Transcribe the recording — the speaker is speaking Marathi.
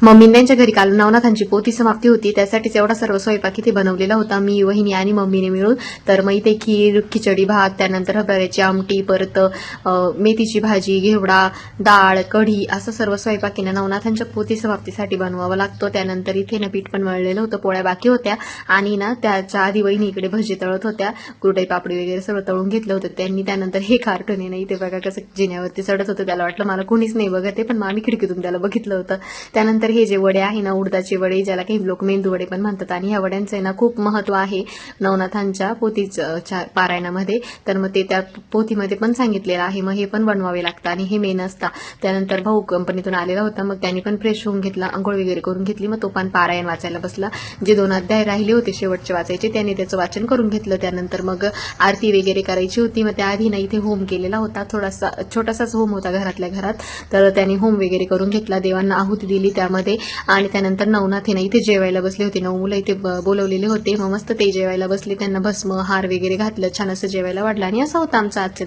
मम्मीने त्यांच्या घरी काल नवनाथांची पोथी समाप्ती होती, त्यासाठीच एवढा सर्व स्वयंपाक इथे बनवलेला होता मी, वहिनी आणि मम्मीने मिळून. तर मग इथे खीर, खिचडी भात, त्यानंतर हरभऱ्याची आमटी, परत मेथीची भाजी, घेवडा, डाळ, कढी असं सर्व स्वयंपाक नवनाथांच्या पोथी समाप्तीसाठी बनवावा लागतो. त्यानंतर इथे ना पीठ पण मळलेलं होतं, पोळ्या बाकी होत्या आणि ना त्याच्या आधी वहिनी इकडे भजी तळत होत्या, कुरडई पापडी वगैरे सगळं तळून घेतलं होतं त्यांनी. त्यानंतर हे कार्टून आहे ना इथे बघा कसं जिन्यावरती चढत होतं, त्याला वाटलं मला कोणीच नाही बघत, पण आम्ही खिडकीतून त्याला बघितलं होतं. त्यानंतर हे जे वडे आहे ना, उडदाचे वडे, ज्याला काही लोक मेंदू वडे पण म्हणतात, आणि ह्या वड्यांचं आहे ना खूप महत्व आहे नवनाथांच्या पोथीच्या पारायणामध्ये. तर मग ते त्या पोथीमध्ये पण सांगितलेलं आहे, मग हे पण बनवावे लागतं आणि हे मेन असतं. त्यानंतर भाऊ कंपनीतून आलेला होता, मग त्यांनी पण फ्रेश होऊन घेतला, आंघोळ वगैरे करून घेतली, मग तो पण पारायण वाचायला बसला. जे 2 अध्याय राहिले होते शेवटचे वाचायचे त्यांनी त्याचं वाचन करून घेतलं. त्यानंतर मग आरती वगैरे करायची होती, मग त्याआधी ना इथे होम केलेला होता, थोडासा छोटासाच होम होता घरातल्या घरात. तर त्यांनी होम वगैरे करून घेतला, देवांना आहुती दिली त्यामध्ये. आणि त्यानंतर नवनाथ ना इथे जेवायला बसले होते, 9 मुलं इथे बोलवलेले होते, मग मस्त ते जेवायला बसले, त्यांना भस्म हार वगैरे घातलं, छान असं जेवायला वाढलं. आणि असा होता आमचा आजचा